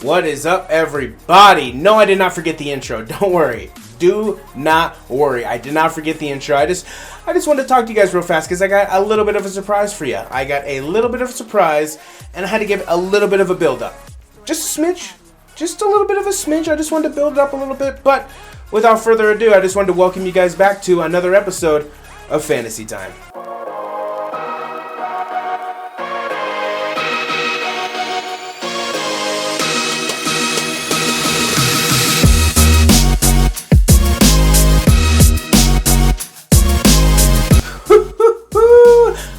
What is up, everybody? No, I did not forget the intro. Don't worry. Do not worry. I did not forget the intro. I just wanted to talk to you guys real fast because I got a little bit of a surprise for you. I got a little bit of a surprise, and I had to give a little bit of a build-up. Just a smidge. Just a little bit of a smidge. I just wanted to build it up a little bit. But without further ado, I just wanted to welcome you guys back to another episode of Fantasy Time.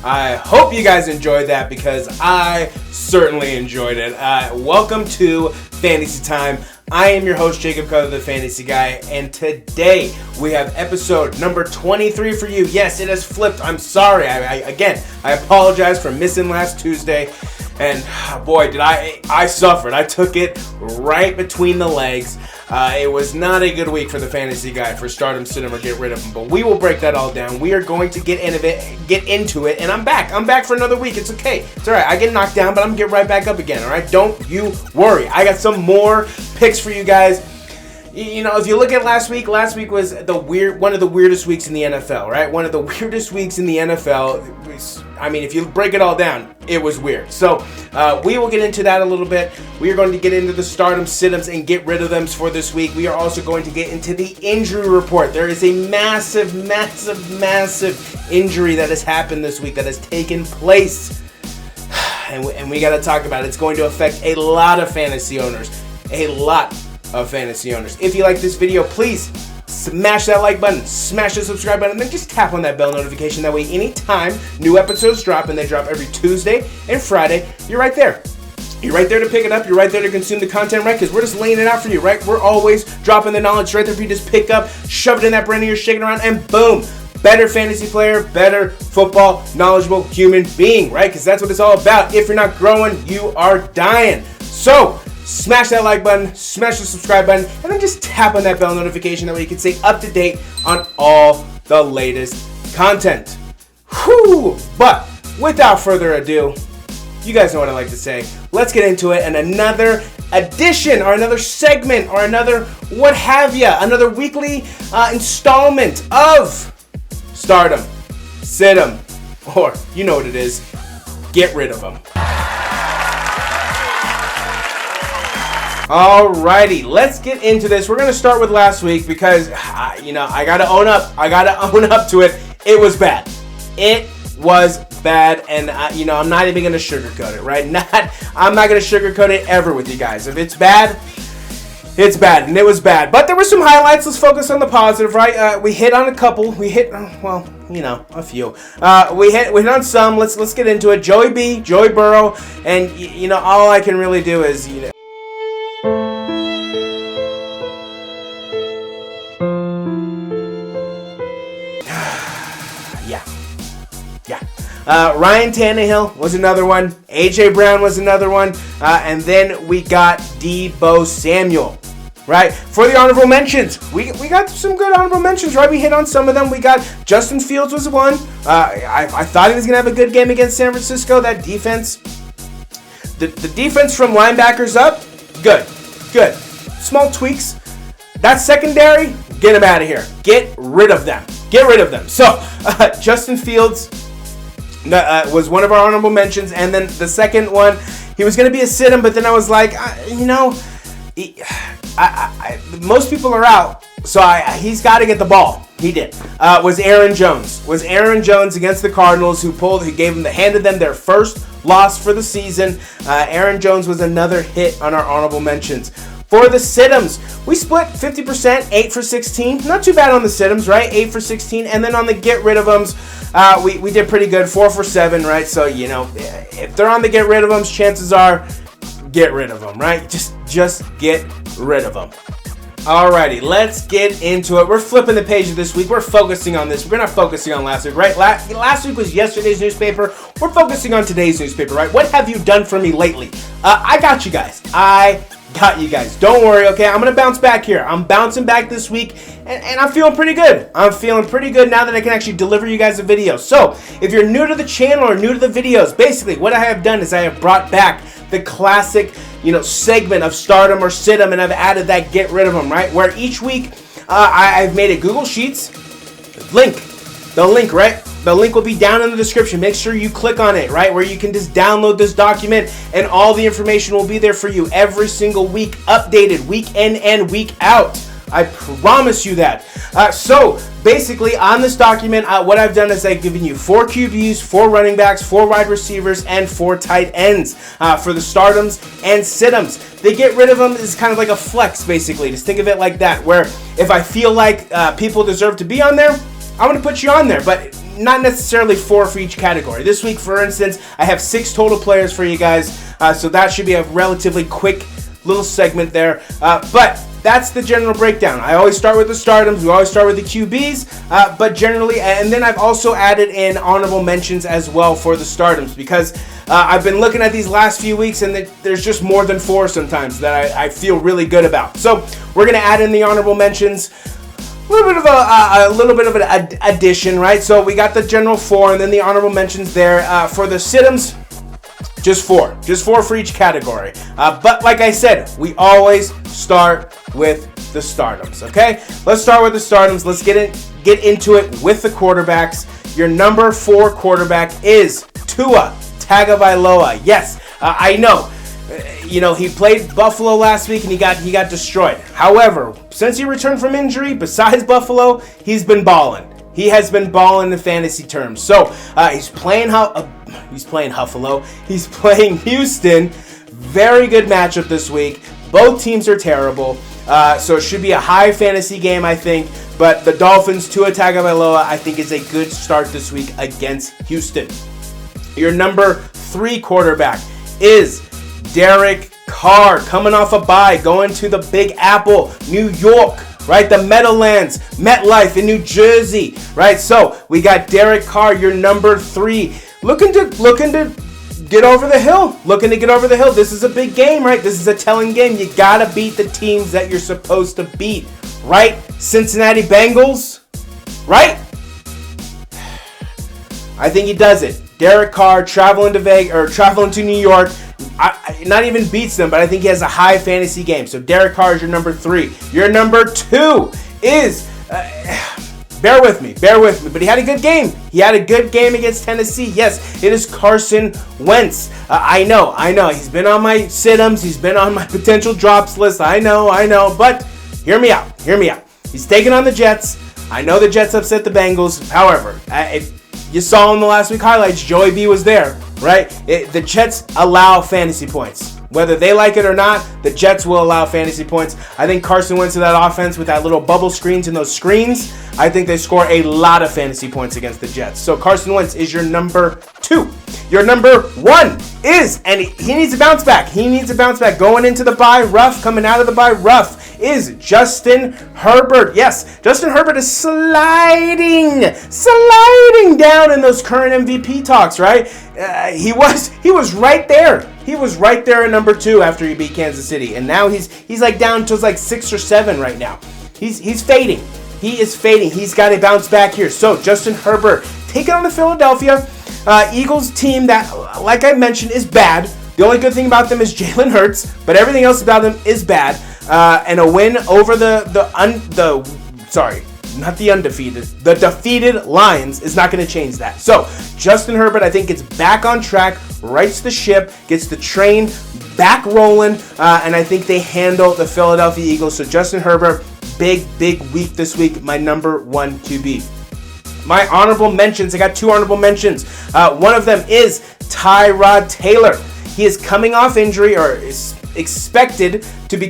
I hope you guys enjoyed that because I certainly enjoyed it. Welcome to Fantasy Time. I am your host, Jacob Cutler, the Fantasy Guy, and today we have episode number 23 for you. Yes, it has flipped. I'm sorry. I apologize for missing last Tuesday, and boy, did I suffered. I took it right between the legs. It was not a good week for the Fantasy Guy for stardom, sit-em, or get rid of him, but we will break that all down. We are going to get into it, and I'm back. I'm back for another week. It's okay. It's all right. I get knocked down, but I'm going to get right back up again, all right? Don't you worry. I got some more picks for you guys. You know, if you look at last week was one of the weirdest weeks in the NFL, right? One of the weirdest weeks in the NFL. If you break it all down, it was weird. So we will get into that a little bit. We are going to get into the stardom, sit-ems, and get rid of them for this week. We are also going to get into the injury report. There is a massive injury that has happened this week, that has taken place. And we got to talk about it. It's going to affect a lot of fantasy owners. If you like this video, please smash that like button, smash the subscribe button, and then just tap on that bell notification. That way, anytime new episodes drop, and they drop every Tuesday and Friday, you're right there. You're right there to pick it up. You're right there to consume the content, right? Because we're just laying it out for you, right? We're always dropping the knowledge right there for you to just pick up, shove it in that brain, and you're shaking around, and boom. Better fantasy player, better football, knowledgeable human being, right? Because that's what it's all about. If you're not growing, you are dying. So, smash that like button, smash the subscribe button, and then just tap on that bell notification. That way you can stay up to date on all the latest content. Whew! But without further ado, you guys know what I like to say. Let's get into it. And another edition, or another segment, or another what have ya, another weekly installment of Stardom, Sit-em, or you know what it is, get rid of them. Alrighty, let's get into this. We're gonna start with last week because I gotta own up. I gotta own up to it. It was bad. It was bad, and I'm not even gonna sugarcoat it. Right? I'm not gonna sugarcoat it ever with you guys. If it's bad, it's bad, and it was bad. But there were some highlights. Let's focus on the positive, right? We hit on a couple. We hit, a few. We hit on some. Let's get into it. Joey Burrow, and all I can really do is Ryan Tannehill was another one. A.J. Brown was another one. And then we got Deebo Samuel, right? For the honorable mentions, we got some good honorable mentions, right? We hit on some of them. We got Justin Fields was one. I thought he was going to have a good game against San Francisco. That defense, the defense from linebackers up, good. Small tweaks. That secondary, get them out of here. Get rid of them. So, Justin Fields was one of our honorable mentions, and then the second one, he was going to be a sit-em, but then I was like, most people are out, so he's got to get the ball. He did. Was Aaron Jones against the Cardinals, who handed them their first loss for the season. Aaron Jones was another hit on our honorable mentions. For the sit-ems, we split 50%, 8 for 16. Not too bad on the sit-ems, right? 8 for 16. And then on the get rid of them's, we did pretty good, 4 for 7, right? So, if they're on the get rid of them's, chances are, get rid of them, right? Just get rid of them. Alrighty, let's get into it. We're flipping the page of this week. We're focusing on this. We're not focusing on last week, right? Last week was yesterday's newspaper. We're focusing on today's newspaper, right? What have you done for me lately? I got you guys. Don't worry, okay? I'm going to bounce back here. I'm bouncing back this week, and I'm feeling pretty good. I'm feeling pretty good now that I can actually deliver you guys a video. So, if you're new to the channel or new to the videos, basically what I have done is I have brought back the classic, segment of stardom or sit 'em, and I've added that get rid of them, right? Where each week I've made a Google Sheets the link, right? The link will be down in the description. Make sure you click on it, right? Where you can just download this document and all the information will be there for you every single week, updated week in and week out. I promise you that. So basically on this document, what I've done is I've given you 4 QBs, 4 running backs, 4 wide receivers, and 4 tight ends for the stardoms and sit-ems. They get rid of them is kind of like a flex, basically. Just think of it like that, where if I feel like people deserve to be on there, I'm going to put you on there, but not necessarily 4 for each category. This week, for instance, I have 6 total players for you guys, so that should be a relatively quick little segment there. But that's the general breakdown. I always start with the stardoms. We always start with the QBs, but generally, and then I've also added in honorable mentions as well for the stardoms, because I've been looking at these last few weeks, and there's just more than 4 sometimes that I feel really good about. So we're going to add in the honorable mentions. A little bit of an addition, right? So we got the general 4, and then the honorable mentions there. For the sit-ems, just 4 for each category. But like I said, we always start with the stardoms. Okay, let's start with the stardoms. Let's get into it with the quarterbacks. Your number 4 quarterback is Tua Tagovailoa. Yes, I know. He played Buffalo last week and he got destroyed. However, since he returned from injury, besides Buffalo, he's been balling. He has been balling in fantasy terms. So he's playing Buffalo. He's playing Houston. Very good matchup this week. Both teams are terrible. So it should be a high fantasy game, I think. But the Dolphins, Tua Tagovailoa, I think is a good start this week against Houston. Your number 3 quarterback is Derek Carr, coming off a bye, going to the Big Apple, New York, right? The Meadowlands, MetLife in New Jersey, right? So we got Derek Carr, your number 3, looking to get over the hill. This is a big game, right? This is a telling game. You gotta beat the teams that you're supposed to beat, right? Cincinnati Bengals, right? I think he does it. Derek Carr traveling to New York. Not even beats them, but I think he has a high fantasy game. So Derek Carr is your number 3. Your number 2 is, bear with me, but he had a good game. He had a good game against Tennessee. Yes, it is Carson Wentz. I know. He's been on my sit-ems. He's been on my potential drops list. I know, but hear me out. He's taking on the Jets. I know the Jets upset the Bengals. However, if you saw in the last week highlights, Joey B was there. Right? The Jets allow fantasy points. Whether they like it or not, the Jets will allow fantasy points. I think Carson Wentz to that offense with that little bubble screens and those screens, I think they score a lot of fantasy points against the Jets. So Carson Wentz is your number 2. Your number 1 is, and he needs a bounce back. Going into the bye rough, coming out of the bye rough, is Justin Herbert. Yes, Justin Herbert is sliding down in those current MVP talks, right? He was right there. He was right there at number 2 after he beat Kansas City, and now he's like down to like 6 or 7 right now. He's fading. He is fading. He's got to bounce back here. So Justin Herbert taking on the Philadelphia Eagles team that, like I mentioned, is bad. The only good thing about them is Jalen Hurts, but everything else about them is bad. And a win over the defeated Lions is not going to change that. So Justin Herbert, I think, gets back on track, rights the ship, gets the train back rolling, and I think they handle the Philadelphia Eagles. So Justin Herbert, big week this week, my number 1 QB. My honorable mentions, I got 2 honorable mentions. One of them is Tyrod Taylor. He is coming off injury, or is expected to be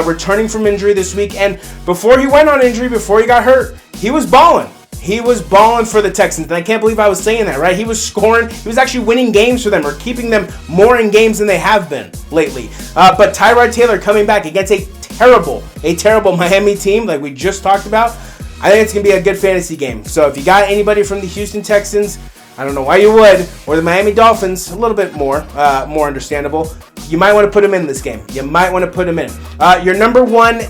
returning from injury this week. And before he went on injury, before he got hurt, he was balling. He was balling for the Texans. And I can't believe I was saying that, right? He was scoring. He was actually winning games for them, or keeping them more in games than they have been lately. But Tyrod Taylor coming back against a terrible Miami team like we just talked about. I think it's going to be a good fantasy game. So if you got anybody from the Houston Texans, I don't know why you would, or the Miami Dolphins, a little bit more understandable, you might want to put him in this game. Your number 1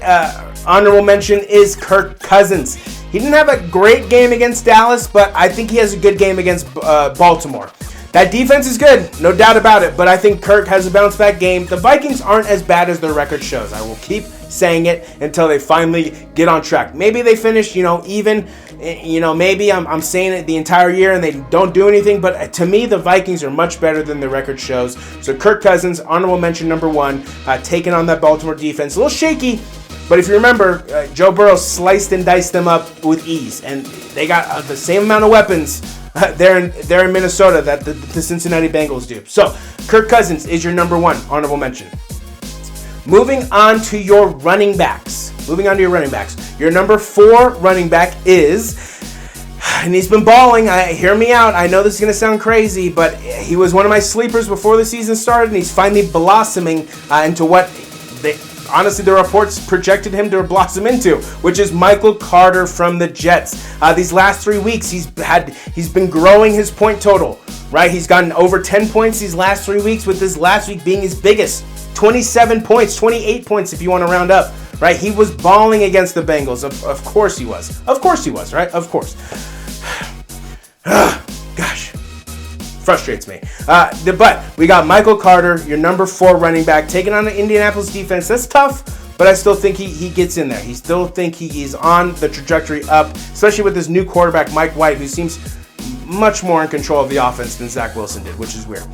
honorable mention is Kirk Cousins. He didn't have a great game against Dallas, but I think he has a good game against Baltimore. That defense is good, no doubt about it, but I think Kirk has a bounce-back game. The Vikings aren't as bad as their record shows. I will keep saying it until they finally get on track. Maybe they finish, even, maybe I'm saying it the entire year and they don't do anything, but to me, the Vikings are much better than the record shows. So Kirk Cousins, honorable mention number 1, taking on that Baltimore defense. A little shaky, but if you remember, Joe Burrow sliced and diced them up with ease, and they got the same amount of weapons there in Minnesota that the Cincinnati Bengals do. So, Kirk Cousins is your number 1 honorable mention. Moving on to your running backs. Your number 4 running back is, and he's been balling. Hear me out. I know this is going to sound crazy, but he was one of my sleepers before the season started, and he's finally blossoming into what honestly the reports projected him to blossom into, which is Michael Carter from the Jets. These last 3 weeks, he's been growing his point total, right? He's gotten over 10 points these last 3 weeks, with this last week being his biggest. 27 points, 28 points if you want to round up, right? He was balling against the Bengals. Of course he was. Of course he was, right? Of course. Gosh. Frustrates me. But we got Michael Carter, your number 4 running back, taking on the Indianapolis defense. That's tough, but I still think he gets in there. I still think he is on the trajectory up, especially with this new quarterback, Mike White, who seems much more in control of the offense than Zach Wilson did, which is weird.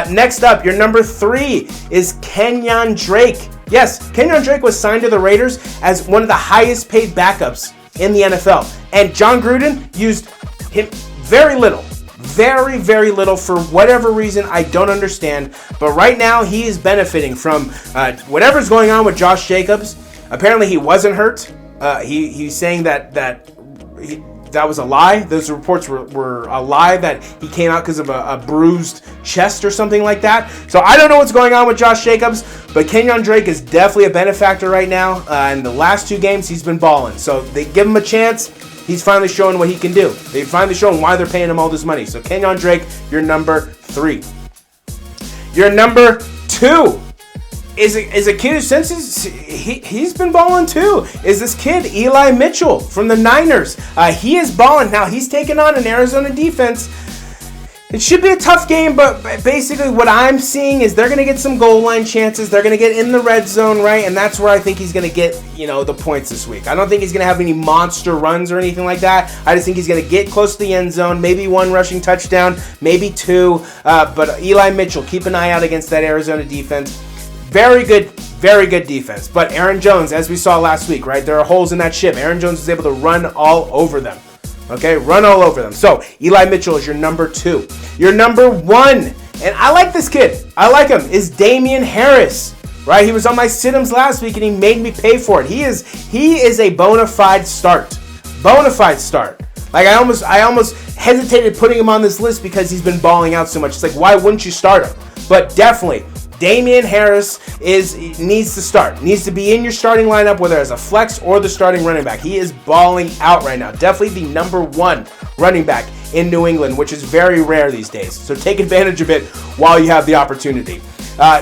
Next up, your number 3 is Kenyon Drake. Yes, Kenyon Drake was signed to the Raiders as one of the highest paid backups in the NFL. And John Gruden used him very little. Very, very little for whatever reason I don't understand. But right now he is benefiting from whatever's going on with Josh Jacobs. Apparently he wasn't hurt. He's saying that was a lie. Those reports were a lie, that he came out because of a bruised chest or something like that. So I don't know what's going on with Josh Jacobs, but Kenyon Drake is definitely a benefactor right now. In the last 2 games, he's been balling. So they give him a chance. He's finally showing what he can do. They've finally shown why they're paying him all this money. So Kenyon Drake, your number 3. Your number 2 is a kid who, since he's been balling too, is this kid, Eli Mitchell from the Niners. He is balling. Now, he's taking on an Arizona defense. It should be a tough game, but basically what I'm seeing is they're going to get some goal line chances. They're going to get in the red zone, right? And that's where I think he's going to get, the points this week. I don't think he's going to have any monster runs or anything like that. I just think he's going to get close to the end zone, maybe 1 rushing touchdown, maybe 2. But Eli Mitchell, keep an eye out against that Arizona defense. Very good defense. But Aaron Jones, as we saw last week, right? There are holes in that ship. Aaron Jones was able to run all over them. Okay, run all over them. So, Eli Mitchell is your number 2. Your number 1, and I like this kid. I like him, is Damian Harris. Right? He was on my sit-ems last week, and he made me pay for it. He is a bona fide start. Bona fide start. Like, I almost hesitated putting him on this list because he's been balling out so much. It's like, why wouldn't you start him? But definitely, Damian Harris needs to start. Needs to be in your starting lineup, whether as a flex or the starting running back. He is balling out right now. Definitely the number 1 running back in New England, which is very rare these days. So take advantage of it while you have the opportunity.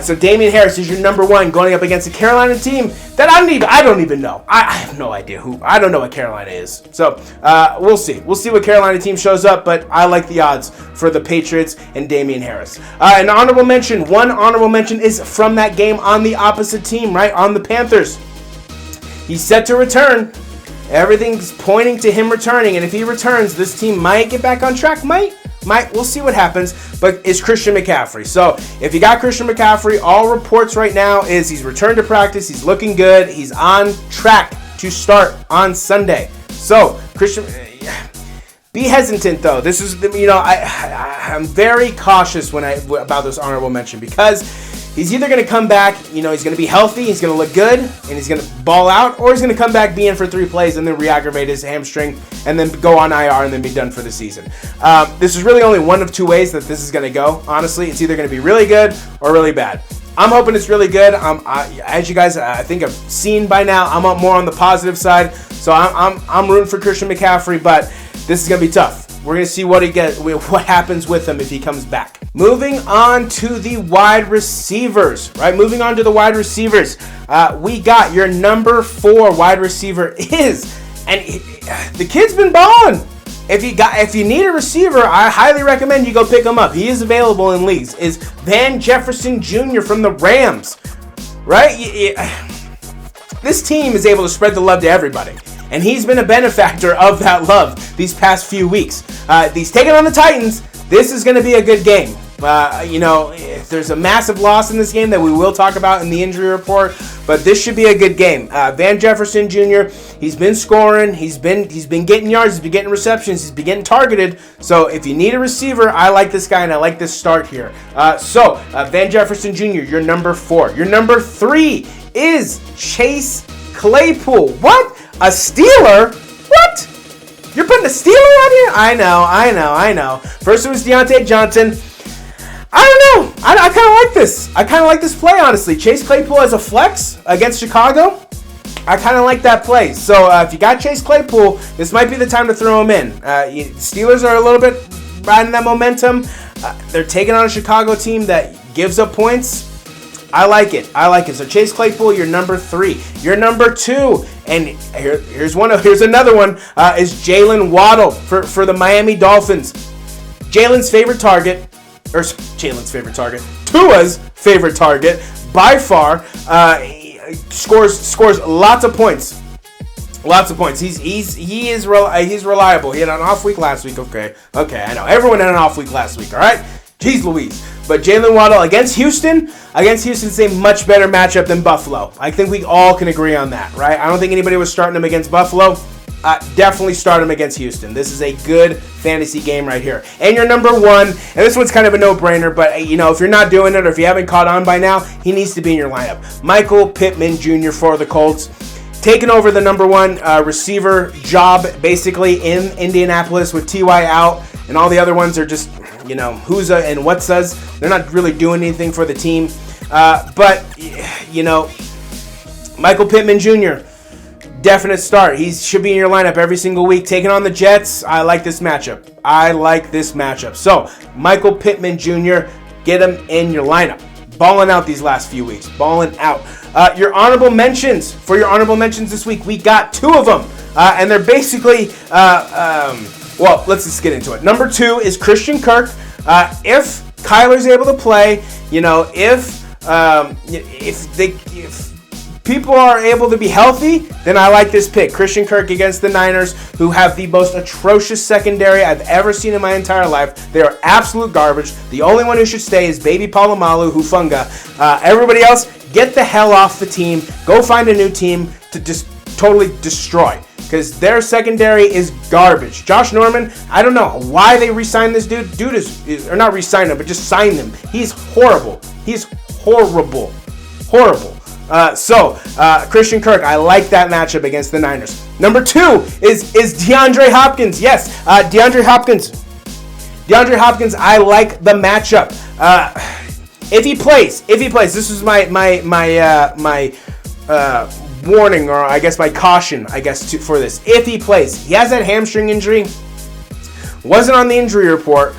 So Damian Harris is your number 1 going up against a Carolina team that I don't even know. I have no idea I don't know what Carolina is. So we'll see. We'll see what Carolina team shows up, but I like the odds for the Patriots and Damian Harris. One honorable mention is from that game on the opposite team, right? On the Panthers. He's set to return. Everything's pointing to him returning, and if he returns, this team might get back on track. We'll see what happens, but it's Christian McCaffrey. So if you got Christian McCaffrey, all reports right now is he's returned to practice, he's looking good, he's on track to start on Sunday. So Christian, be hesitant though. This is, I'm very cautious about this honorable mention, because he's either going to come back, he's going to be healthy, he's going to look good, and he's going to ball out, or he's going to come back, be in for 3 plays, and then re-aggravate his hamstring, and then go on IR, and then be done for the season. This is really only one of 2 ways that this is going to go. Honestly, it's either going to be really good or really bad. I'm hoping it's really good. As you guys, I think, have seen by now, I'm more on the positive side, so I'm rooting for Christian McCaffrey, but this is going to be tough. We're going to see what happens with him if he comes back. Moving on to the wide receivers, right? We got your number 4 wide receiver the kid's been balling. if you need a receiver, I highly recommend you go pick him up. He is available in leagues. Is Van Jefferson Jr. from the Rams, right? This team is able to spread the love to everybody, and he's been a benefactor of that love these past few weeks. He's taking on the Titans. This is going to be a good game. There's a massive loss in this game that we will talk about in the injury report, but this should be a good game. Van Jefferson Jr., he's been scoring, he's been getting yards, he's been getting receptions, he's been getting targeted. So if you need a receiver, I like this guy and I like this start here. Van Jefferson Jr., your number 4. Your number 3 is Chase Claypool. What? A Steeler? What? You're putting a Steeler on here? I know. First it was Deontay Johnson. I don't know. I kind of like this. I kind of like this play, honestly. Chase Claypool as a flex against Chicago. I kind of like that play. So if you got Chase Claypool, this might be the time to throw him in. Steelers are a little bit riding that momentum. They're taking on a Chicago team that gives up points. I like it. So Chase Claypool, your number 3. Your number 2, and here's another one, is Jalen Waddle for the Miami Dolphins. Tua's favorite target, by far. Scores lots of points. He's reliable. He had an off week last week. Okay, I know everyone had an off week last week. All right, jeez Louise. But Jalen Waddle against Houston is a much better matchup than Buffalo. I think we all can agree on that, right? I don't think anybody was starting him against Buffalo. Definitely start him against Houston. This is a good fantasy game right here. And your number 1, and this one's kind of a no-brainer, but if you're not doing it or if you haven't caught on by now, he needs to be in your lineup. Michael Pittman Jr. for the Colts, taking over the number 1 receiver job basically in Indianapolis with T.Y. out, and all the other ones are just Whoza and Whatsa's. They're not really doing anything for the team, but Michael Pittman Jr. definite start. He should be in your lineup every single week. Taking on the Jets, I like this matchup. So, Michael Pittman Jr., get him in your lineup. Balling out these last few weeks. Balling out. Your honorable mentions. For your honorable mentions this week, we got 2 of them. And they're basically, let's just get into it. Number 2 is Christian Kirk. If Kyler's able to play, if people are able to be healthy, then I like this pick. Christian Kirk against the Niners, who have the most atrocious secondary I've ever seen in my entire life. They are absolute garbage. The only one who should stay is Baby Palomalu, Hufunga. Everybody else, get the hell off the team. Go find a new team to just totally destroy, because their secondary is garbage. Josh Norman, I don't know why they re-signed this dude. Dude is or not re-signed him, but just signed him. He's horrible. Horrible. Christian Kirk, I like that matchup against the Niners. Number 2 is DeAndre Hopkins. Yes, DeAndre Hopkins, I like the matchup. If he plays, this is my warning, or I guess my caution, for this. If he plays, he has that hamstring injury. Wasn't on the injury report,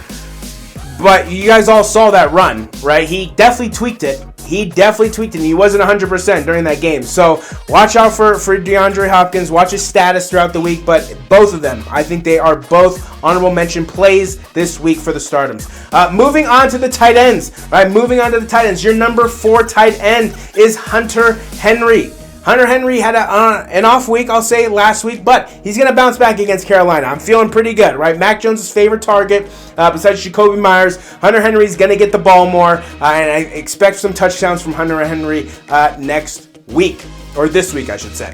but you guys all saw that run, right? He definitely tweaked it. And he wasn't 100% during that game. So watch out for DeAndre Hopkins. Watch his status throughout the week. But both of them, I think they are both honorable mention plays this week for the stardoms. Moving on to the tight ends. Your number 4 tight end is Hunter Henry. Hunter Henry had an off week, I'll say, last week, but he's going to bounce back against Carolina. I'm feeling pretty good, right? Mac Jones' favorite target, besides Jacoby Myers. Hunter Henry's going to get the ball more, and I expect some touchdowns from Hunter Henry next week, or this week, I should say.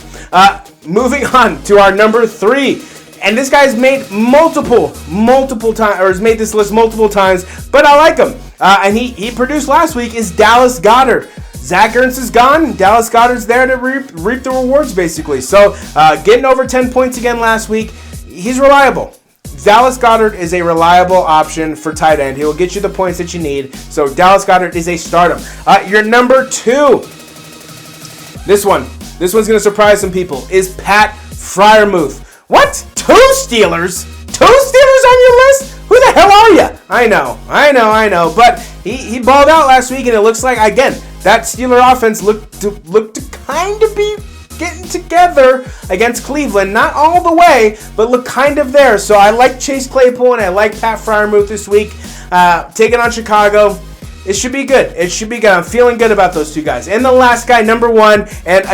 Moving on to our number 3. And this guy's made multiple times, or has made this list multiple times, but I like him. And he produced last week, is Dallas Goedert. Zach Ertz is gone. Dallas Goedert's there to reap the rewards, basically. So, getting over 10 points again last week. He's reliable. Dallas Goedert is a reliable option for tight end. He will get you the points that you need. So, Dallas Goedert is a stardom. Your number 2. This one's going to surprise some people, is Pat Freiermuth. What? 2 Steelers? 2 Steelers on your list? Who the hell are you? I know. But he balled out last week, and it looks like, again, that Steeler offense looked to kind of be getting together against Cleveland. Not all the way, but look kind of there. So I like Chase Claypool and I like Pat Freiermuth this week. Taking on Chicago. It should be good. It should be good. I'm feeling good about those two guys. And the last guy, number one, and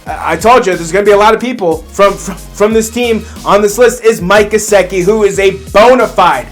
I told you there's going to be a lot of people from this team on this list, is Mike Gesicki, who is a bona fide,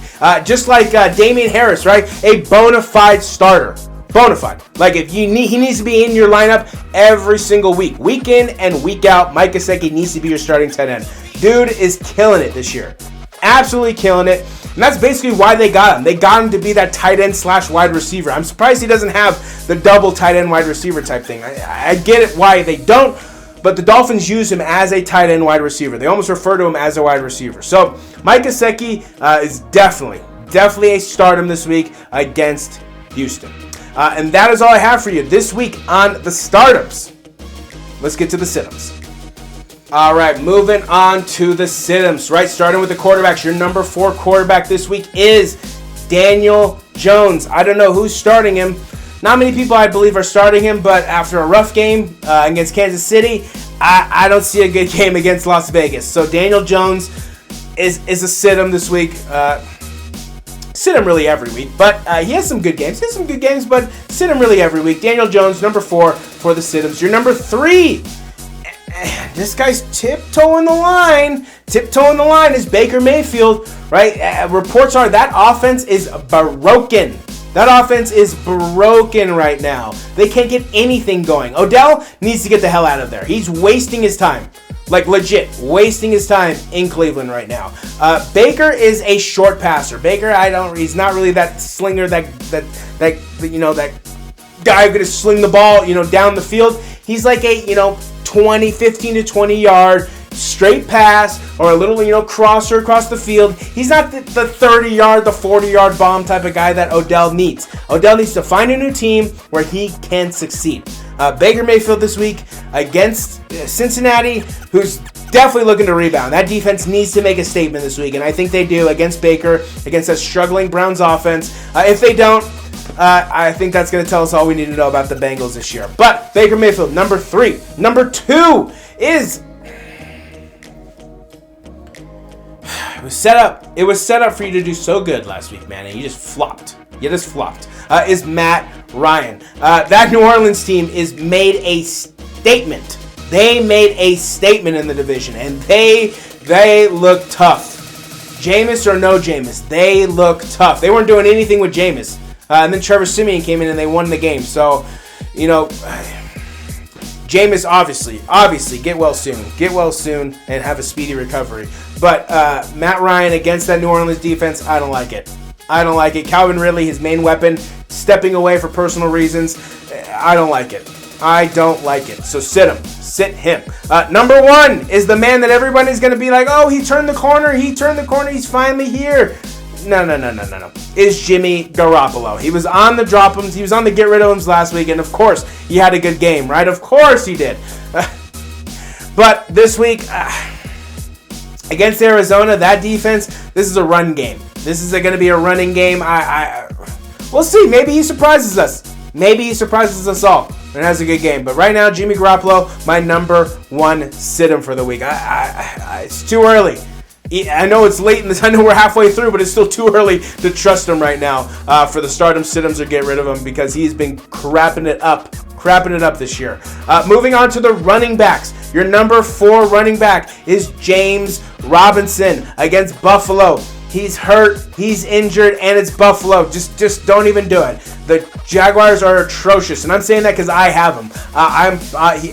just like Damian Harris, right? A bona fide starter. Bona fide. Like, if he needs to be in your lineup every single week. Week in and week out, Mike Gesicki needs to be your starting tight end. Dude is killing it this year. Absolutely killing it. And that's basically why they got him. They got him to be that tight end / wide receiver. I'm surprised he doesn't have the double tight end wide receiver type thing. I get it why they don't, but the Dolphins use him as a tight end wide receiver. They almost refer to him as a wide receiver. So Mike Gesicki is definitely a stardom this week against Houston. And that is all I have for you this week on the startups. Let's get to the sit-ups. All right, moving on to the sit-ups, right? Starting with the quarterbacks. Your number 4 quarterback this week is Daniel Jones. I don't know who's starting him. Not many people, I believe, are starting him, but after a rough game against Kansas City, I don't see a good game against Las Vegas. So Daniel Jones is a sit-em this week. Sit him really every week, but he has some good games. But sit him really every week. Daniel Jones, number 4 for the sit-ems. Your number 3. This guy's tiptoeing the line. Tiptoeing the line is Baker Mayfield, right? Reports are that offense is broken. That offense is broken right now. They can't get anything going. Odell needs to get the hell out of there. He's wasting his time. Like, legit, wasting his time in Cleveland right now. Baker is a short passer. Baker, he's not really that slinger, that guy who could sling the ball, down the field. He's like a, 15 to 20 yard straight pass or a little, crosser across the field. He's not the 30-yard, the 40-yard bomb type of guy that Odell needs. Odell needs to find a new team where he can succeed. Baker Mayfield this week against Cincinnati, who's definitely looking to rebound. That defense needs to make a statement this week, and I think they do against Baker, against a struggling Browns offense. If they don't, I think that's going to tell us all we need to know about the Bengals this year. But Baker Mayfield, number 3. Number 2 is... It was set up for you to do so good last week, man, and you just flopped. Is Matt Ryan. That New Orleans team is made a statement. They made a statement in the division, and they look tough. Jameis or no Jameis, they look tough. They weren't doing anything with Jameis. And then Trevor Siemian came in and they won the game. So, Jameis obviously get well soon and have a speedy recovery. But Matt Ryan against that New Orleans defense, I don't like it. Calvin Ridley, his main weapon, stepping away for personal reasons. I don't like it. So sit him. Number 1 is the man that everybody's going to be like, oh, he turned the corner, he's finally here. No. Is Jimmy Garoppolo. He was on the drop-ems, he was on the get-rid-of-ems last week, and of course, he had a good game, right? Of course he did. But this week, against Arizona, that defense, this is a run game. This is going to be a running game. We'll see. Maybe he surprises us. Maybe he surprises us all and has a good game. But right now, Jimmy Garoppolo, my number 1 sit-em for the week. It's too early. I know it's late, I know we're halfway through, but it's still too early to trust him right now for the stardom, sit-ems, or get rid of him because he's been crapping it up this year. Moving on to the running backs. Your number 4 running back is James Robinson against Buffalo. He's hurt, he's injured, and it's Buffalo. Just don't even do it. The Jaguars are atrocious, and I'm saying that because I have him.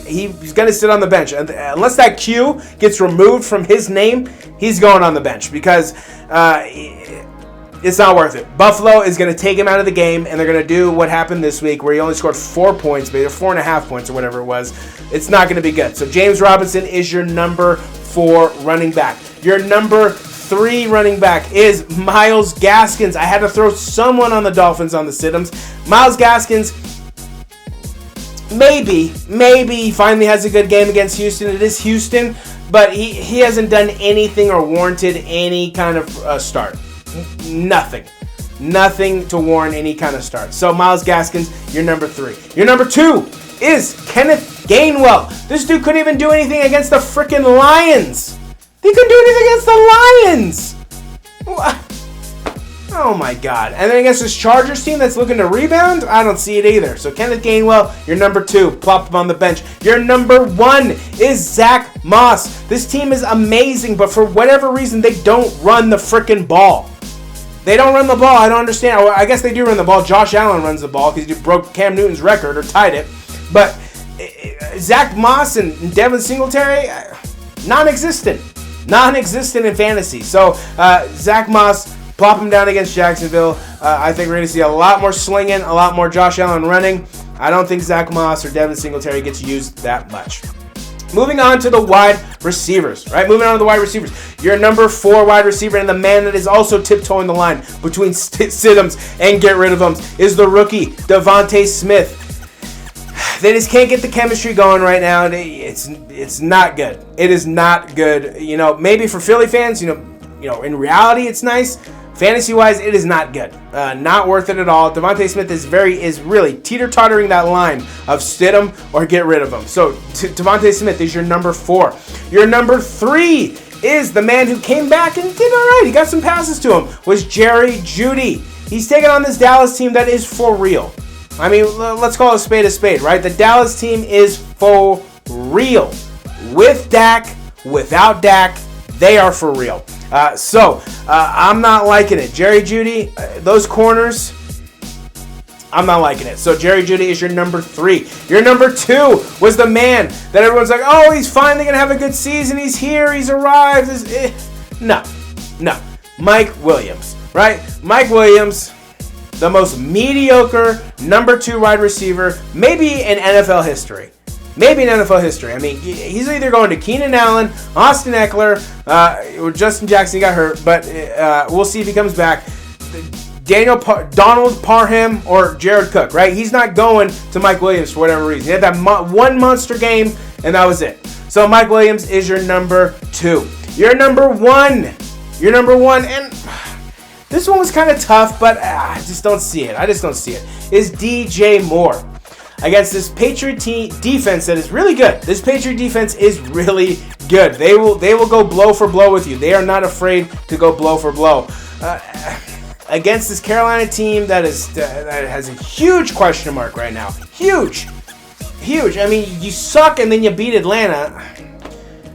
He's going to sit on the bench. Unless that Q gets removed from his name, he's going on the bench because it's not worth it. Buffalo is going to take him out of the game, and they're going to do what happened this week where he only scored 4 points, maybe 4.5 points or whatever it was. It's not going to be good. So James Robinson is your number 4 running back. Your number 3 running back is Myles Gaskins. I had to throw someone on the Dolphins on the sit-ems. Myles Gaskins, maybe he finally has a good game against Houston. It is Houston, but he hasn't done anything or warranted any kind of start. Nothing to warrant any kind of start. So Myles Gaskins, your number 3. Your number 2 is Kenneth Gainwell. This dude couldn't even do anything against the freaking Lions. He couldn't do anything against the Lions. What? Oh my God. And then against this Chargers team that's looking to rebound, I don't see it either. So Kenneth Gainwell, you're number 2. Plop him on the bench. Your number 1 is Zach Moss. This team is amazing, but for whatever reason, they don't run the freaking ball. They don't run the ball. I don't understand. Well, I guess they do run the ball. Josh Allen runs the ball because he broke Cam Newton's record or tied it. But Zach Moss and Devin Singletary, non-existent. Non-existent in fantasy. So Zach Moss, plop him down against Jacksonville. I think we're going to see a lot more slinging, a lot more Josh Allen running. I don't think Zach Moss or Devin Singletary gets used that much. Moving on to the wide receivers, right? Moving on to the wide receivers. Your number 4 wide receiver and the man that is also tiptoeing the line between sit-ems and get rid of them is the rookie, Devontae Smith. They just can't get the chemistry going right now. It's not good. It is not good. You know, maybe for Philly fans, you know, in reality, it's nice. Fantasy-wise, it is not good. Not worth it at all. Devontae Smith is really teeter-tottering that line of sit him or get rid of him. So Devontae Smith is your number 4. Your number 3 is the man who came back and did all right. He got some passes to him. Was Jerry Jeudy. He's taking on this Dallas team that is for real. I mean, let's call a spade, right? The Dallas team is for real. With Dak, without Dak, they are for real. So I'm not liking it. Jerry Jeudy, those corners, I'm not liking it. So Jerry Jeudy is your number 3. Your number 2 was the man that everyone's like, oh, he's finally going to have a good season. He's here. He's arrived. No. Mike Williams, right? Mike Williams, the most mediocre number 2 wide receiver, maybe in NFL history. I mean, he's either going to Keenan Allen, Austin Eckler, or Justin Jackson got hurt, but we'll see if he comes back. Donald Parham or Jared Cook, right? He's not going to Mike Williams for whatever reason. He had that one monster game, and that was it. So Mike Williams is your number 2. Your number 1, and this one was kind of tough, but I just don't see it. Is DJ Moore. Against this Patriot defense that is really good. This Patriot defense is really good. They will go blow for blow with you. They are not afraid to go blow for blow. Against this Carolina team that has a huge question mark right now. Huge. I mean, you suck and then you beat Atlanta.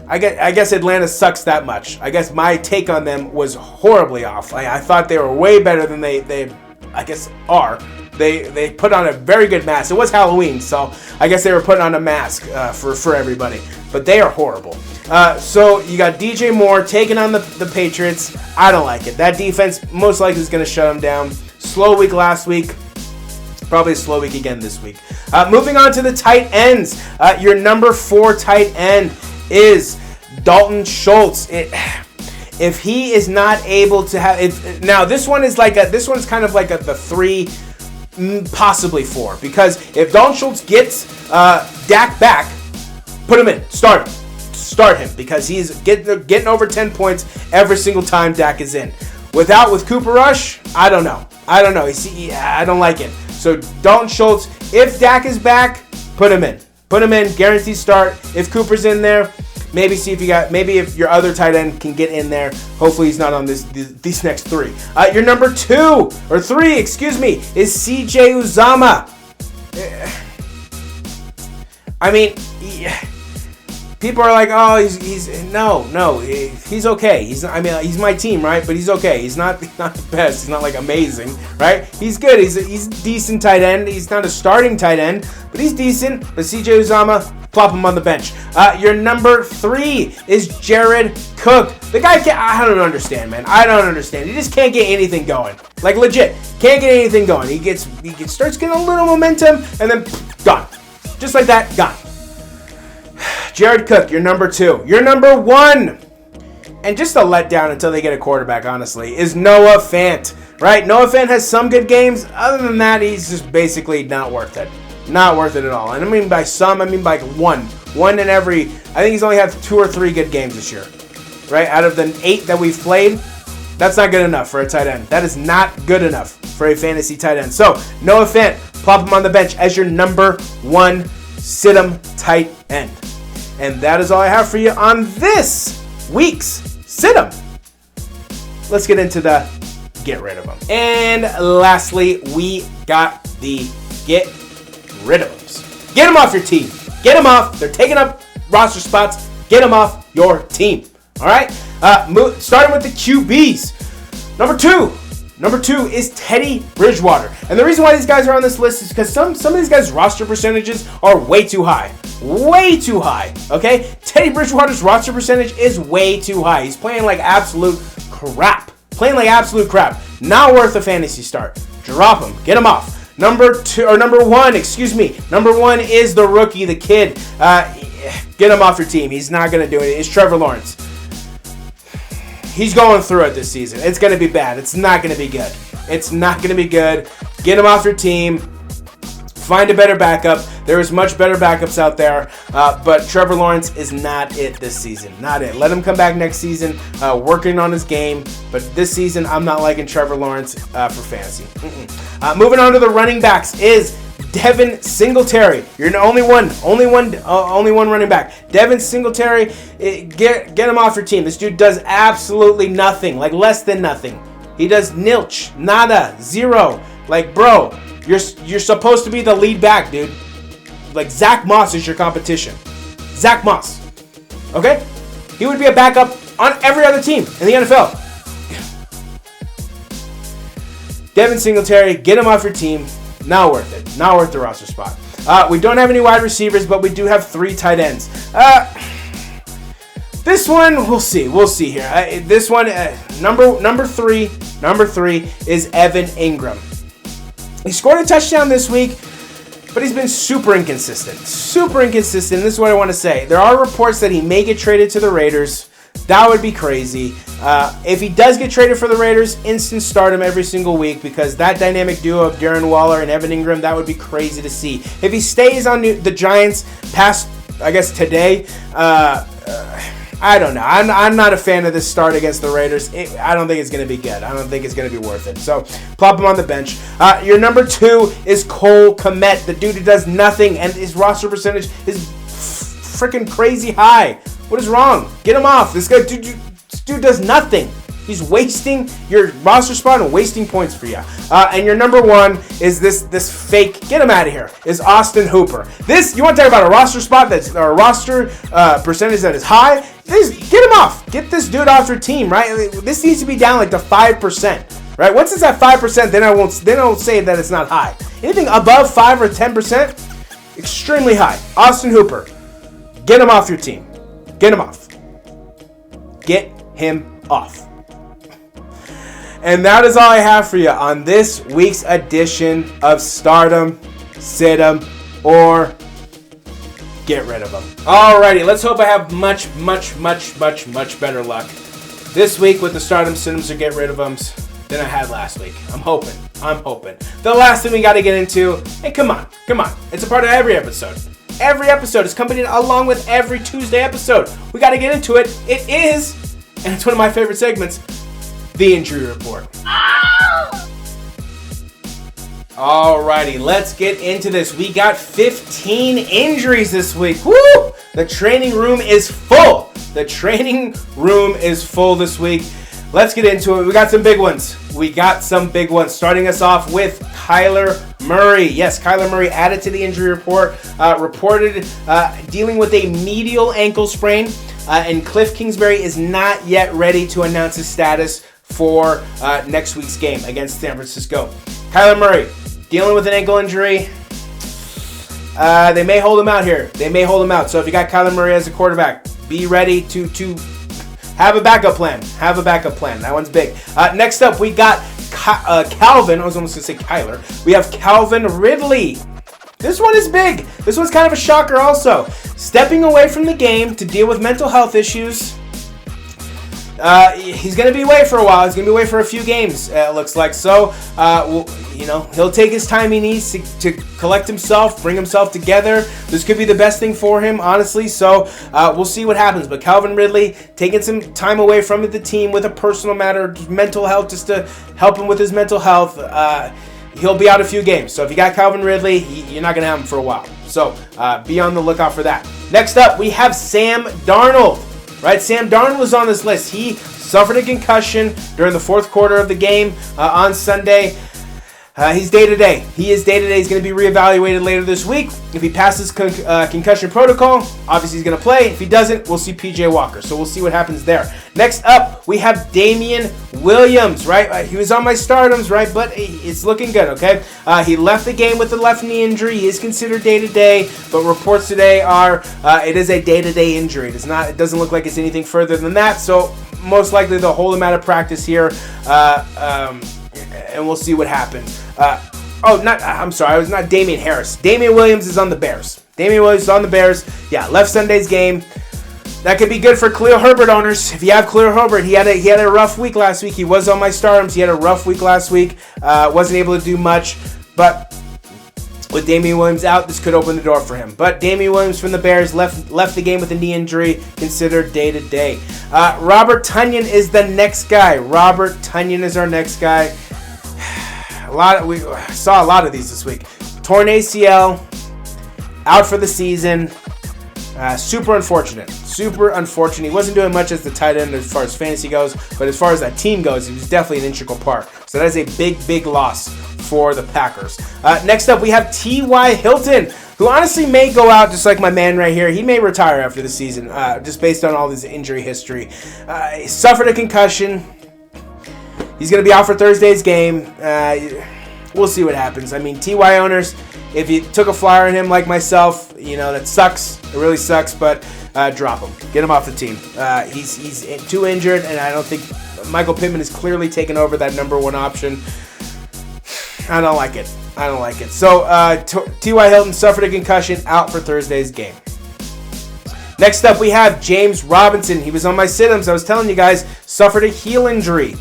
I guess Atlanta sucks that much. I guess my take on them was horribly off. I thought they were way better than they I guess are. They put on a very good mask. It was Halloween, so I guess they were putting on a mask for everybody. But they are horrible. So you got DJ Moore taking on the Patriots. I don't like it. That defense most likely is going to shut them down. Slow week last week. Probably a slow week again this week. Moving on to the tight ends. Your number 4 tight end is Dalton Schultz. If he is not able to have... Now, this one's kind of like the 3... possibly 4, because if Dalton Schultz gets Dak back, put him in, start him, because he's getting over 10 points every single time Dak is in. With Cooper Rush, I don't know. I don't like it. So Dalton Schultz, if Dak is back, put him in, guaranteed start. If Cooper's in there, maybe if your other tight end can get in there. Hopefully he's not on these next 3. Your number 3, is CJ Uzomah. I mean, people are like, oh, he's okay. He's my team, right? But he's okay. He's not the best. He's not like amazing, right? He's good. He's a decent tight end. He's not a starting tight end, but he's decent. But CJ Uzomah, plop him on the bench. Your number 3 is Jared Cook. The guy I don't understand, man. I don't understand. He just can't get anything going. Like, legit, can't get anything going. He starts getting a little momentum, and then gone. Just like that, gone. Jared Cook, your number 2. Your number 1, and just a letdown until they get a quarterback, honestly, is Noah Fant. Right? Noah Fant has some good games. Other than that, he's just basically not worth it. Not worth it at all. And I mean by some, I mean by one. One in every... I think he's only had 2 or 3 good games this year. Right? Out of the 8 that we've played, that's not good enough for a tight end. That is not good enough for a fantasy tight end. So, Noah Fant, plop him on the bench as your number 1 sit him tight end. And that is all I have for you on this week's sit him. Let's get into the get rid of them. And lastly, we got the get rid of them. Get them off your team. Get them off. They're taking up roster spots. Get them off your team. All right? Starting with the QBs. Number two is Teddy Bridgewater. And the reason why these guys are on this list is because some of these guys' roster percentages are way too high. Way too high. Okay? Teddy Bridgewater's roster percentage is way too high. He's playing like absolute crap. Not worth a fantasy start. Drop him. Get him off. Number one is the rookie, the kid. Get him off your team. He's not going to do it. It's Trevor Lawrence. He's going through it this season. It's going to be bad. It's not going to be good. Get him off your team. Find a better backup. There is much better backups out there, but Trevor Lawrence is not it this season. Not it. Let him come back next season, working on his game. But this season, I'm not liking Trevor Lawrence for fantasy. Moving on to the running backs is Devin Singletary. You're the only one running back. Devin Singletary, get him off your team. This dude does absolutely nothing, like less than nothing. He does nilch, nada, zero. Like, bro, you're supposed to be the lead back, dude. Like, Zach Moss is your competition. Zach Moss. Okay? He would be a backup on every other team in the NFL. Devin Singletary, get him off your team. Not worth it. Not worth the roster spot. We don't have any wide receivers, but we do have 3 tight ends. This one, we'll see. We'll see here. This one, number three is Evan Ingram. He scored a touchdown this week, but he's been super inconsistent. This is what I want to say. There are reports that he may get traded to the Raiders. That would be crazy. If he does get traded for the Raiders, instant start him every single week, because that dynamic duo of Darren Waller and Evan Ingram, that would be crazy to see. If he stays on the Giants past, I guess, today, I don't know. I'm not a fan of this start against the Raiders. I don't think it's going to be good. I don't think it's going to be worth it. So, plop him on the bench. Your number 2 is Cole Kmet, the dude who does nothing, and his roster percentage is freaking crazy high. What is wrong? Get him off. This dude does nothing. He's wasting your roster spot and wasting points for you. And your number 1 is this fake. Get him out of here. Is Austin Hooper. You want to talk about a roster spot or a roster percentage that is high? Get him off. Get this dude off your team, right? This needs to be down like to 5%, right? Once it's at 5%, then I won't say that it's not high. Anything above 5 or 10%, extremely high. Austin Hooper, get him off your team. Get him off. Get him off. And that is all I have for you on this week's edition of Stardom, Sit-em, or Get Rid of Them. Alrighty, let's hope I have much better luck this week with the Stardom, Sit-ems, or Get Rid of Them than I had last week. I'm hoping. The last thing we got to get into, and come on. It's a part of every episode. Every episode is accompanied along with every Tuesday episode. We got to get into it. It is, and it's one of my favorite segments, the injury report. Alrighty, let's get into this. We got 15 injuries this week. Woo! The training room is full. This week. Let's get into it. We got some big ones. Starting us off with Kyler Murray. Yes, Kyler Murray added to the injury report. Reported dealing with a medial ankle sprain. And Cliff Kingsbury is not yet ready to announce his status for next week's game against San Francisco. Kyler Murray, dealing with an ankle injury. They may hold him out here. So if you got Kyler Murray as a quarterback, be ready to have a backup plan. That one's big. Next up, we got Calvin. I was almost going to say Kyler. We have Calvin Ridley. This one is big. This one's kind of a shocker also. Stepping away from the game to deal with mental health issues. He's going to be away for a while. He's going to be away for a few games, it looks like. So, he'll take his time he needs to collect himself, bring himself together. This could be the best thing for him, honestly. So, we'll see what happens. But Calvin Ridley taking some time away from the team with a personal matter, mental health, just to help him with his mental health. He'll be out a few games. So, if you got Calvin Ridley, you're not going to have him for a while. So be on the lookout for that. Next up, we have Sam Darnold. Right, Sam Darnold was on this list. He suffered a concussion during the fourth quarter of the game on Sunday. He's day-to-day. He is day-to-day. He's going to be reevaluated later this week. If he passes concussion protocol, obviously he's going to play. If he doesn't, we'll see P.J. Walker. So we'll see what happens there. Next up, we have Damian Williams, right? He was on my stardoms, right? But it's looking good, okay? He left the game with a left knee injury. He is considered day-to-day, but reports today are it is a day-to-day injury. It doesn't look like it's anything further than that. So most likely they'll hold him out of practice here. And we'll see what happens. It was not Damian Harris. Damian Williams is on the Bears. Damian Williams is on the Bears. Yeah, left Sunday's game. That could be good for Khalil Herbert owners. If you have Khalil Herbert, he had a rough week last week. He was on my stardoms. He had a rough week last week. Wasn't able to do much. But with Damian Williams out, this could open the door for him. But Damian Williams from the Bears left the game with a knee injury, considered day-to-day. Robert Tonyan is the next guy. Robert Tonyan is our next guy. We saw a lot of these this week. Torn ACL, out for the season. Super unfortunate. He wasn't doing much as the tight end as far as fantasy goes, but as far as that team goes, he was definitely an integral part. So that is a big loss for the Packers. Next up, we have T.Y. Hilton, who honestly may go out just like my man right here. He may retire after the season, just based on all his injury history. He suffered a concussion. He's going to be out for Thursday's game. We'll see what happens. I mean, TY owners, if you took a flyer on him like myself, that sucks. It really sucks, but drop him. Get him off the team. He's too injured, and I don't think Michael Pittman is clearly taking over that number one option. I don't like it. So, T.Y. Hilton suffered a concussion, out for Thursday's game. Next up, we have James Robinson. He was on my sit-ums. I was telling you guys, suffered a heel injury.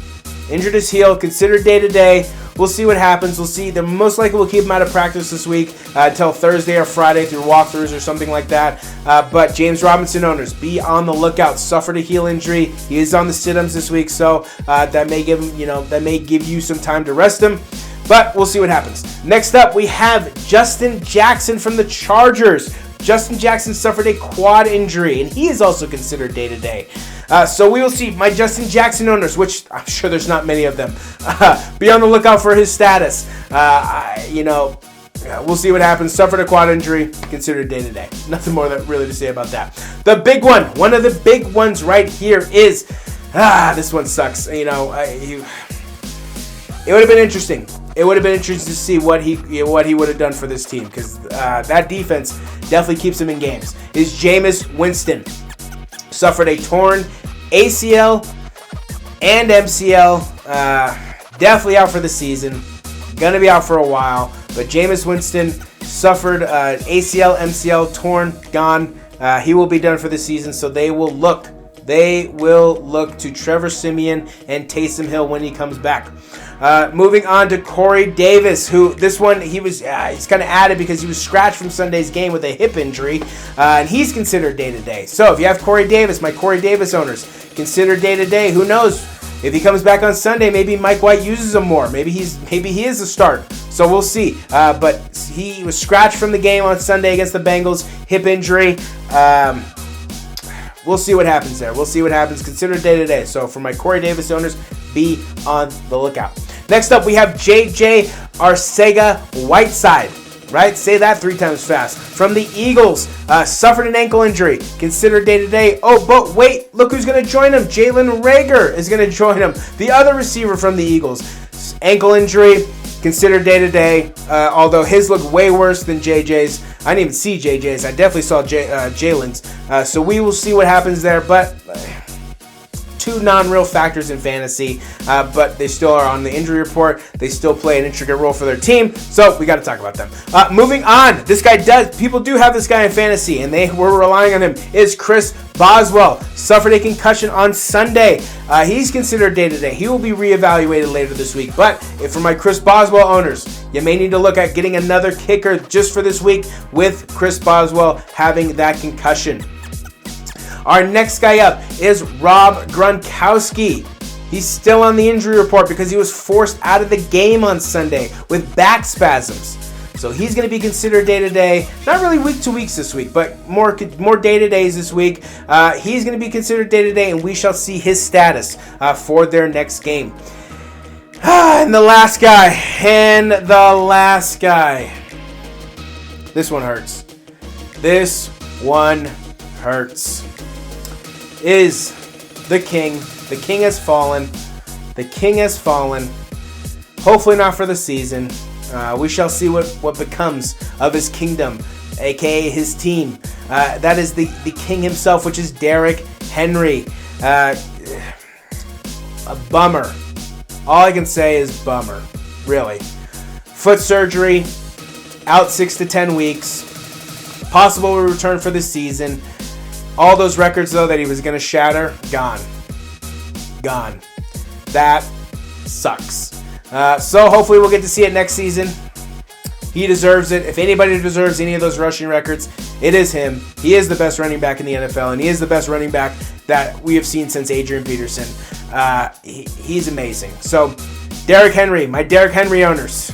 Injured his heel, considered day-to-day. We'll see what happens. We'll see. They most likely will keep him out of practice this week until Thursday or Friday through walkthroughs or something like that. But James Robinson owners, be on the lookout. Suffered a heel injury. He is on the sit-ums this week, so that may give him, that may give you some time to rest him. But we'll see what happens. Next up, we have Justin Jackson from the Chargers. Justin Jackson suffered a quad injury, and he is also considered day-to-day. So we will see. My Justin Jackson owners, which I'm sure there's not many of them, be on the lookout for his status. We'll see what happens. Suffered a quad injury, considered day-to-day. Nothing more really to say about that. The big one of the big ones right here is, this one sucks. It would have been interesting. It would have been interesting to see what he would have done for this team, because that defense definitely keeps him in games. Is Jameis Winston. Suffered a torn ACL and MCL. Definitely out for the season. Going to be out for a while. But Jameis Winston suffered ACL, MCL, torn, gone. He will be done for the season, so they will look to Trevor Siemian and Taysom Hill when he comes back. Moving on to Corey Davis, who this one he's kind of added because he was scratched from Sunday's game with a hip injury, and he's considered day-to-day. So if you have Corey Davis, my Corey Davis owners, consider day-to-day. Who knows? If he comes back on Sunday, maybe Mike White uses him more. Maybe he is a start. So we'll see. But he was scratched from the game on Sunday against the Bengals, hip injury. We'll see what happens there. We'll see what happens. Consider day-to-day. So for my Corey Davis owners, be on the lookout. Next up, we have J.J. Arcega-Whiteside. Right? Say that 3 times fast. From the Eagles, suffered an ankle injury. Considered day-to-day. Oh, but wait. Look who's going to join him. Jalen Reagor is going to join him. The other receiver from the Eagles. Ankle injury. Considered day-to-day. Although his looked way worse than JJ's. I didn't even see JJ's. I definitely saw Jalen's. So we will see what happens there. But 2 non-real factors in fantasy, but they still are on the injury report. They still play an intricate role for their team, so we got to talk about them. Moving on, people do have this guy in fantasy, and we're relying on him, is Chris Boswell. Suffered a concussion on Sunday. He's considered day-to-day. He will be reevaluated later this week, but if for my Chris Boswell owners, you may need to look at getting another kicker just for this week with Chris Boswell having that concussion. Our next guy up is Rob Gronkowski. He's still on the injury report because he was forced out of the game on Sunday with back spasms. So he's going to be considered day-to-day. Not really week-to-weeks this week, but more day-to-days this week. He's going to be considered day-to-day, and we shall see his status for their next game. And the last guy. This one hurts. This one hurts. Is the king. The king has fallen. The king has fallen. Hopefully not for the season. We shall see what becomes of his kingdom, aka his team. That is the king himself, which is Derrick Henry. A bummer. All I can say is bummer. Really. Foot surgery, out 6 to 10 weeks. Possible return for the season. All those records, though, that he was going to shatter, gone. Gone. That sucks. So hopefully we'll get to see it next season. He deserves it. If anybody deserves any of those rushing records, it is him. He is the best running back in the NFL, and he is the best running back that we have seen since Adrian Peterson. He's amazing. So, Derrick Henry, my Derrick Henry owners.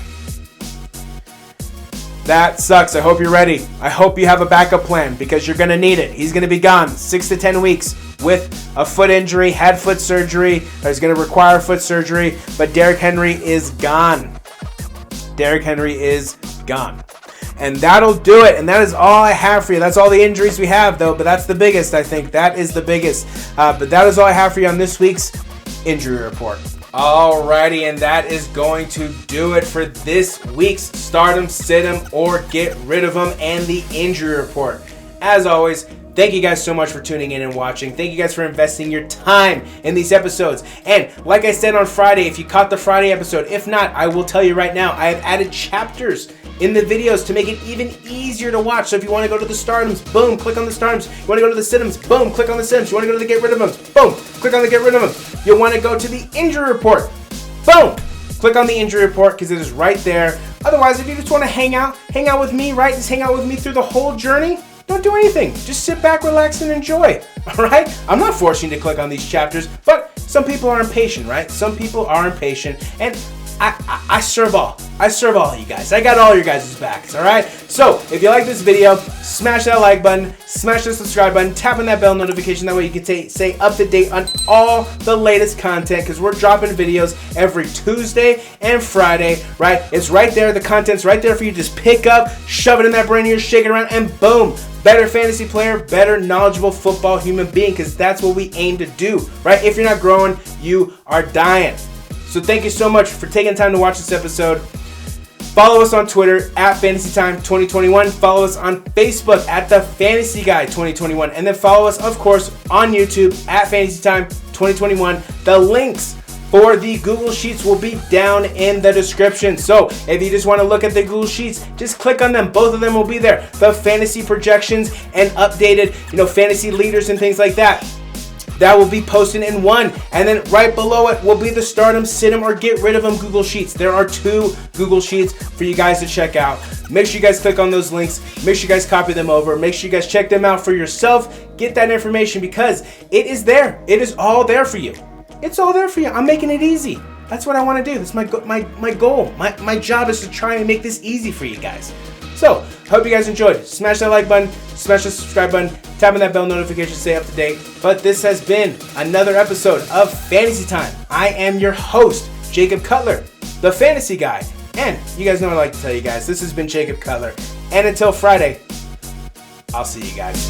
That sucks. I hope you're ready. I hope you have a backup plan because you're going to need it. He's going to be gone 6 to 10 weeks with a foot injury, had foot surgery, or is going to require foot surgery, but Derrick Henry is gone. Derrick Henry is gone. And that'll do it. And that is all I have for you. That's all the injuries we have, though, but that's the biggest, I think. That is the biggest. But that is all I have for you on this week's injury report. Alrighty, and that is going to do it for this week's Start 'em, Sit 'em, or Get Rid of 'em and the injury report. As always, thank you guys so much for tuning in and watching. Thank you guys for investing your time in these episodes. And like I said on Friday, if you caught the Friday episode, if not, I will tell you right now, I have added chapters in the videos to make it even easier to watch. So if you want to go to the Stardoms, boom, click on the Stardoms. You want to go to the Sit-ems, boom, click on the Sit-ems. You want to go to the Get Rid of 'em, boom, click on the Get Rid of 'em. You want to go to the injury report, boom, click on the injury report because it is right there. Otherwise, if you just want to hang out with me, right? Just hang out with me through the whole journey. Don't do anything. Just sit back, relax, and enjoy. All right? I'm not forcing you to click on these chapters, but some people are impatient, right? Some people are impatient, and I serve all. I serve all of you guys. I got all your guys' backs, all right? So, if you like this video, smash that like button, smash the subscribe button, tap on that bell notification. That way you can stay up to date on all the latest content because we're dropping videos every Tuesday and Friday, right? It's right there. The content's right there for you to just pick up, shove it in that brain of yours, shake it around, and boom. Better fantasy player, better knowledgeable football human being because that's what we aim to do, right? If you're not growing, you are dying. So thank you so much for taking time to watch this episode. Follow us on Twitter at FantasyTime2021. Follow us on Facebook at The Fantasy Guy 2021. And then follow us, of course, on YouTube at FantasyTime2021. The links for the Google Sheets will be down in the description. So if you just want to look at the Google Sheets, just click on them. Both of them will be there. The fantasy projections and updated, fantasy leaders and things like that. That will be posted in one. And then right below it will be the Start 'em, Sit 'em, or Get Rid of 'em Google Sheets. There are 2 Google Sheets for you guys to check out. Make sure you guys click on those links. Make sure you guys copy them over. Make sure you guys check them out for yourself. Get that information because it is there. It is all there for you. It's all there for you. I'm making it easy. That's what I want to do. That's my goal. My job is to try and make this easy for you guys. So, hope you guys enjoyed. Smash that like button, smash the subscribe button, tap on that bell notification to stay up to date. But this has been another episode of Fantasy Time. I am your host, Jacob Cutler, the Fantasy Guy. And you guys know what I like to tell you guys. This has been Jacob Cutler. And until Friday, I'll see you guys.